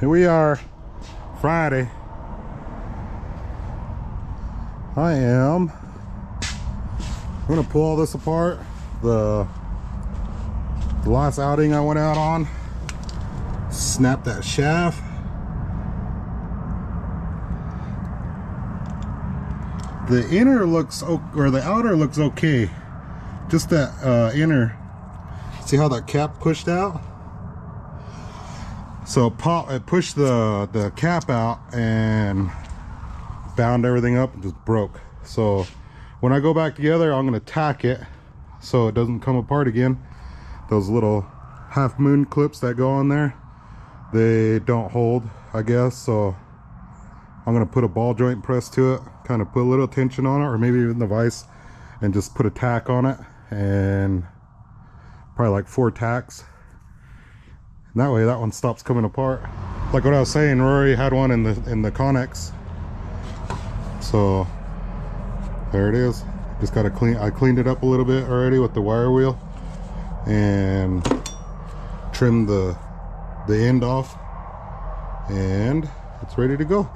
here we are, Friday. I'm gonna pull all this apart. The last outing I went out on, snap that shaft. The inner looks, or the outer looks okay. Just that inner. See how that cap pushed out? So it pushed the cap out and bound everything up and just broke. So when I go back together, I'm gonna tack it so it doesn't come apart again. Those little half moon clips that go on there, they don't hold, I guess. So I'm gonna put a ball joint press to it, kind of put a little tension on it, or maybe even the vise, and just put a tack on it, and probably like 4 tacks. And that way that one stops coming apart. Like what I was saying, Rory had one in the Connex. So there it is. Just gotta clean. I cleaned it up a little bit already with the wire wheel and trimmed the end off, and it's ready to go.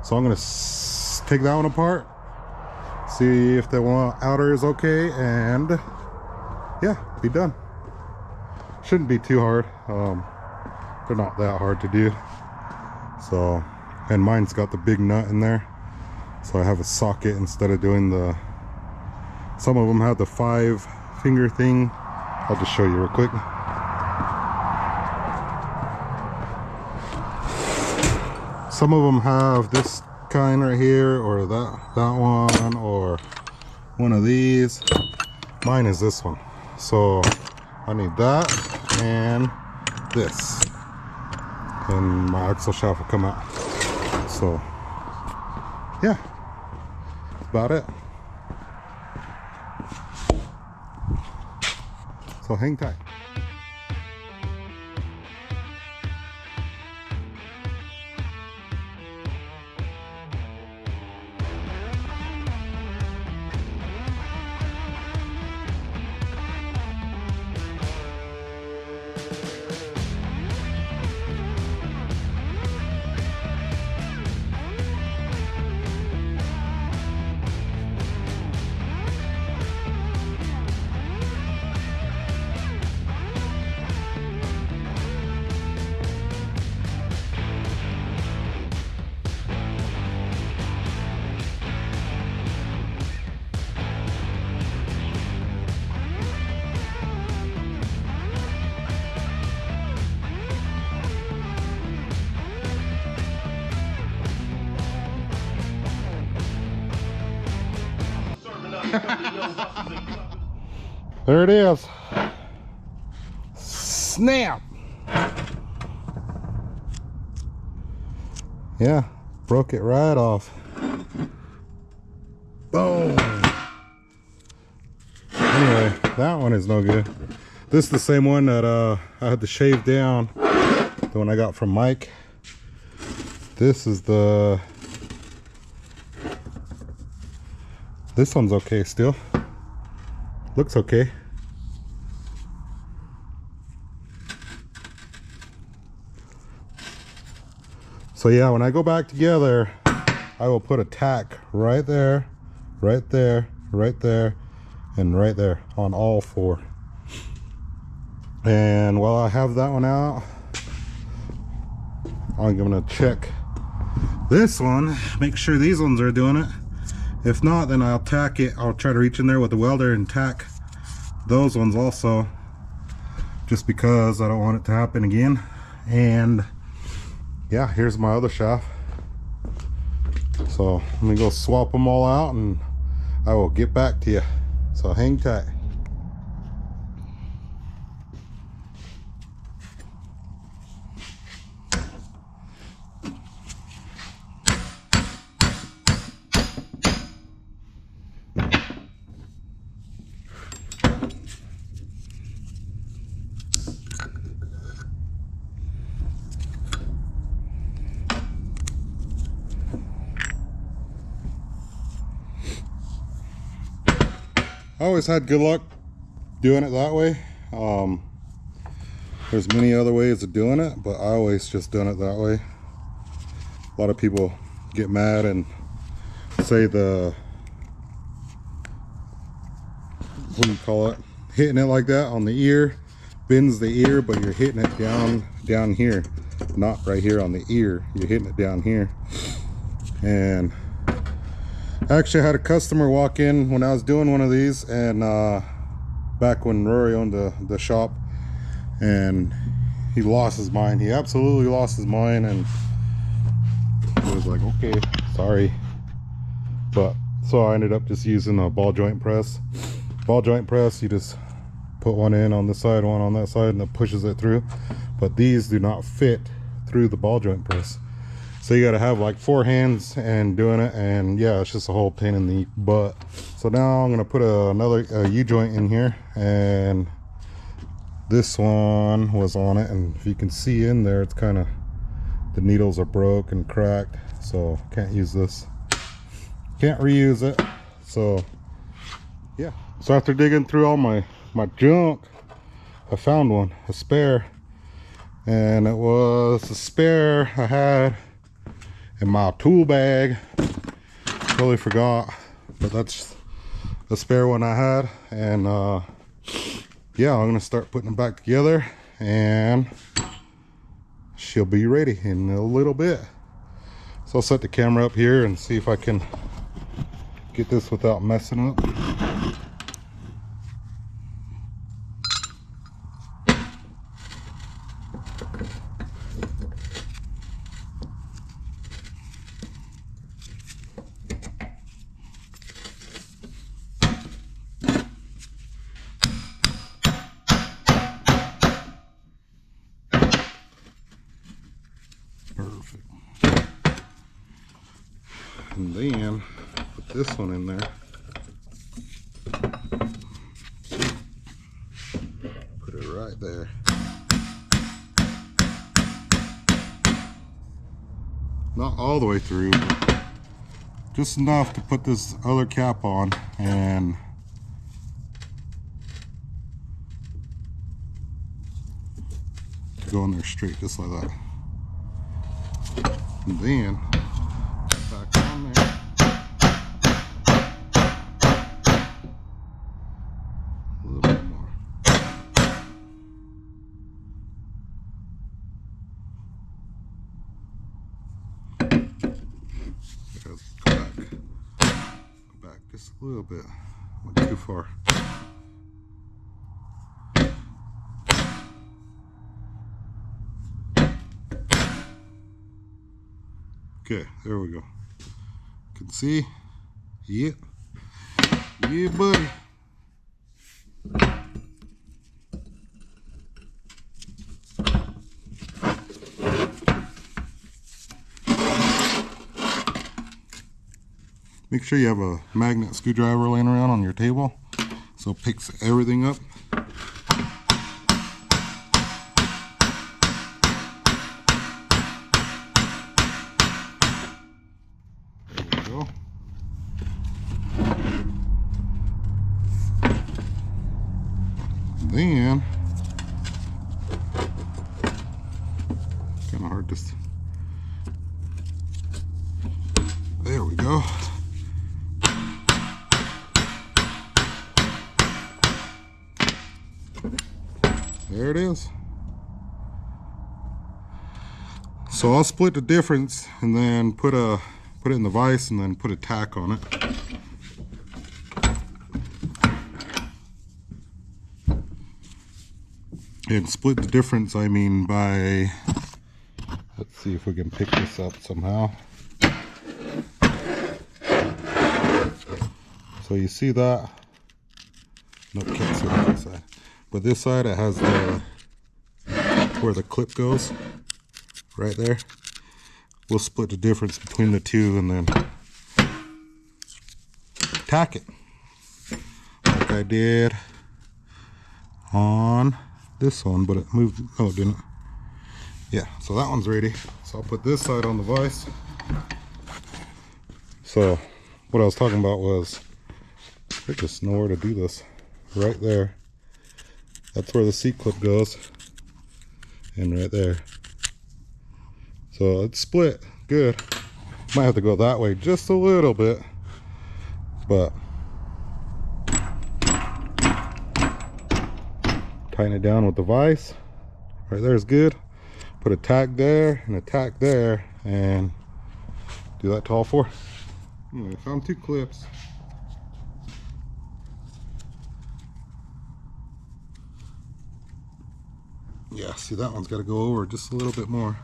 So I'm gonna take that one apart, see if the outer is okay, and yeah, be done. Shouldn't be too hard. They're not that hard to do. So, and mine's got the big nut in there, so I have a socket instead of doing the, some of them have the 5-finger thing. I'll just show you real quick. Some of them have this kind right here, or that one, or one of these. Mine is this one. So I need that and this, and my axle shaft will come out. So yeah, that's about it. So hang tight. There it is. Snap. Yeah, broke it right off. Boom. Anyway, that one is no good. This is the same one that I had to shave down, the one I got from Mike. This is the, this one's okay still. Looks okay. So yeah, when I go back together, I will put a tack right there, right there, right there, and right there on all 4. And while I have that one out, I'm gonna check this one, make sure these ones are doing it. If not, then I'll tack it. I'll try to reach in there with the welder and tack those ones also, just because I don't want it to happen again. And yeah, here's my other shaft. So let me go swap them all out and I will get back to you. So hang tight. I always had good luck doing it that way. There's many other ways of doing it, but I always just done it that way. A lot of people get mad and say the, what do you call it, hitting it like that on the ear bends the ear, but you're hitting it down here, not right here on the ear. You're hitting it down here. And actually I had a customer walk in when I was doing one of these, and back when Rory owned the shop, and he lost his mind. He absolutely lost his mind, and I was like, okay, sorry. But so I ended up just using a ball joint press. Ball joint press, you just put one in on this side, one on that side, and it pushes it through. But these do not fit through the ball joint press, so you got to have like 4 hands and doing it, and yeah, it's just a whole pain in the butt. So now I'm gonna put another U-joint in here, and this one was on it, and if you can see in there, it's kind of, the needles are broke and cracked, so can't use this, can't reuse it. So yeah, so after digging through all my junk, I found one, a spare, and it was a spare I had in my tool bag. Totally forgot, but that's the spare one I had. And yeah, I'm gonna start putting them back together, and she'll be ready in a little bit. So I'll set the camera up here and see if I can get this without messing up. Perfect. And then put this one in there. Put it right there. Not all the way through, but just enough to put this other cap on, and go in there straight, just like that. And then back on there. A little bit more. Go back just a little bit. Went too far. Okay, there we go. You can see, yep, yeah, buddy. Make sure you have a magnet screwdriver laying around on your table, so it picks everything up. Then kind of hard to, there we go. There it is. So I'll split the difference and then put it in the vise and then put a tack on it. And split the difference, I mean by, let's see if we can pick this up somehow. So you see that? Nope, can't see that side. But this side, it has the, where the clip goes, right there. We'll split the difference between the two and then tack it, like I did on this one, but it moved. Oh, it didn't. Yeah, so that one's ready. So I'll put this side on the vise. So what I was talking about was, I just know where to do this. Right there. That's where the C-clip goes. And right there. So it's split good. Might have to go that way just a little bit, but tighten it down with the vise. Right there is good. Put a tack there and a tack there, and do that to all four. I found 2 clips. Yeah, see, that one's got to go over just a little bit more.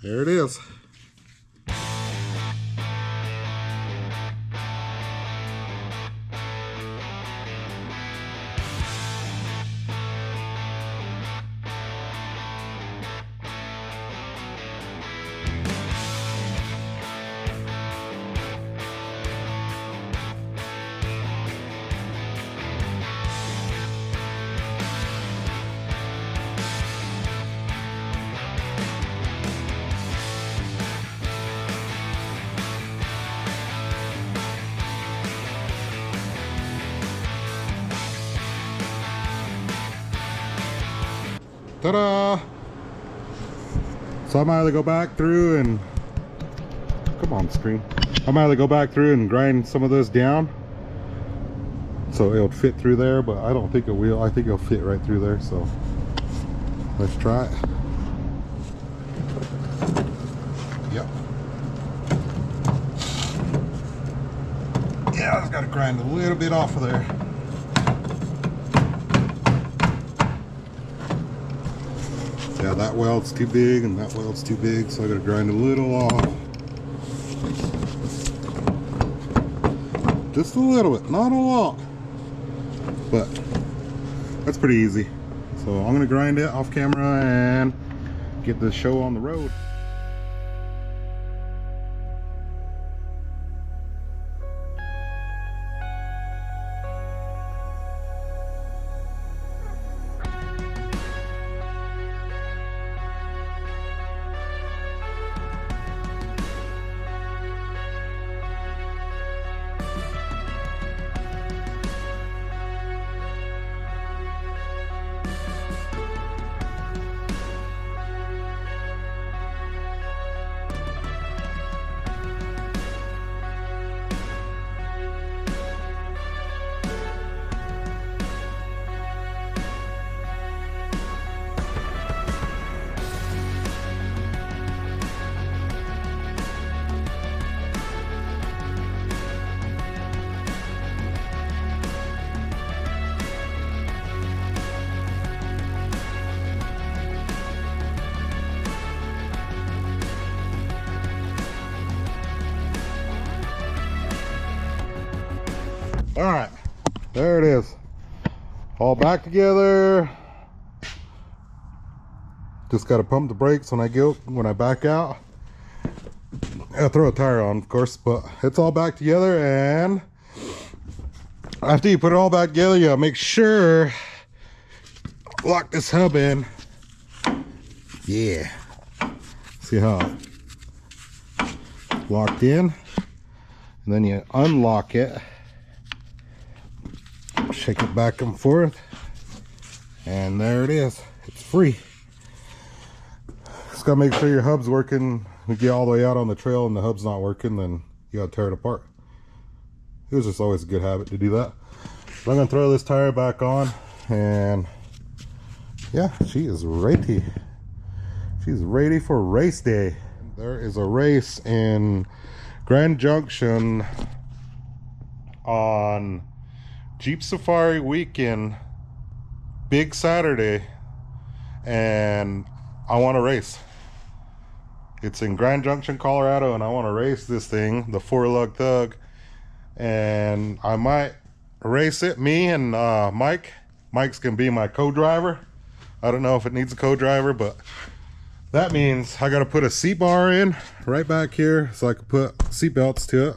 There it is. Ta-da! So I might either go back through and come on screen. I might either go back through and grind some of this down so it'll fit through there, but I don't think it will. I think it'll fit right through there, so let's try it. Yep. Yeah, I just gotta grind a little bit off of there. Yeah, that weld's too big and that weld's too big, so I gotta grind a little off. Just a little bit, not a lot, but that's pretty easy. So I'm gonna grind it off camera and get this show on the road. All right, there it is, all back together. Just got to pump the brakes when I back out. I throw a tire on, of course, but it's all back together. And after you put it all back together, you gotta make sure lock this hub in. Yeah, see how it's locked in, and then you unlock it. Shake it back and forth, and there it is. It's free. Just gotta make sure your hub's working. You get all the way out on the trail and the hub's not working, then you gotta tear it apart. It was just always a good habit to do that. So I'm gonna throw this tire back on, and yeah, she is ready. She's ready for race day. There is a race in Grand Junction on Jeep Safari weekend, big Saturday, and I want to race. It's in Grand Junction, Colorado, and I want to race this thing, the 4-lug Thug, and I might race it. Me and Mike's gonna be my co-driver. I don't know if it needs a co-driver, but that means I got to put a seat bar in right back here so I can put seat belts to it,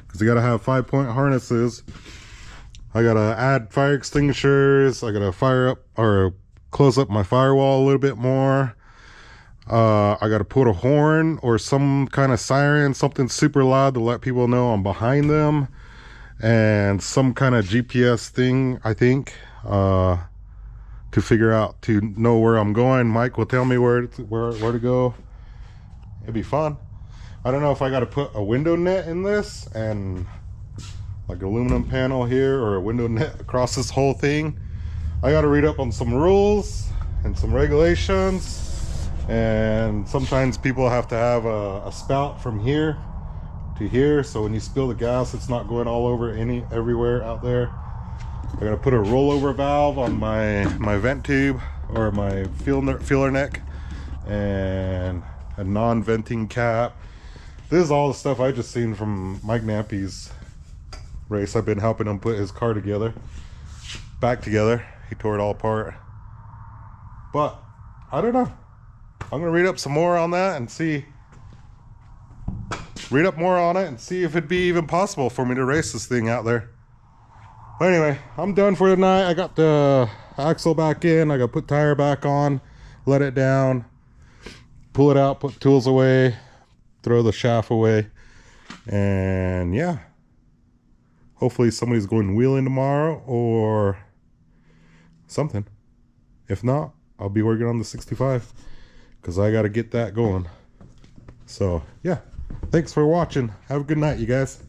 because you got to have 5-point harnesses. I gotta add fire extinguishers. I gotta fire up or close up my firewall a little bit more. I gotta put a horn or some kind of siren, something super loud to let people know I'm behind them. and some kind of GPS thing, I think, to figure out, to know where I'm going. Mike will tell me where to go. It'd be fun. I don't know if I got to put a window net in this and like aluminum panel here, or a window net across this whole thing. I got to read up on some rules and some regulations, and sometimes people have to have a spout from here to here, so when you spill the gas, it's not going all over everywhere out there. I gotta put a rollover valve on my vent tube, or my feeler neck, and a non-venting cap. This is all the stuff I just seen from Mike Nappy's race. I've been helping him put his car back together. He tore it all apart. But I don't know. I'm gonna read up some more on that and see. Read up more on it and see if it'd be even possible for me to race this thing out there. But anyway, I'm done for tonight. I got the axle back in. I got to put tire back on, let it down, pull it out, put tools away, throw the shaft away, and yeah. Hopefully somebody's going wheeling tomorrow or something. If not, I'll be working on the 65 because I got to get that going. So yeah, thanks for watching. Have a good night, you guys.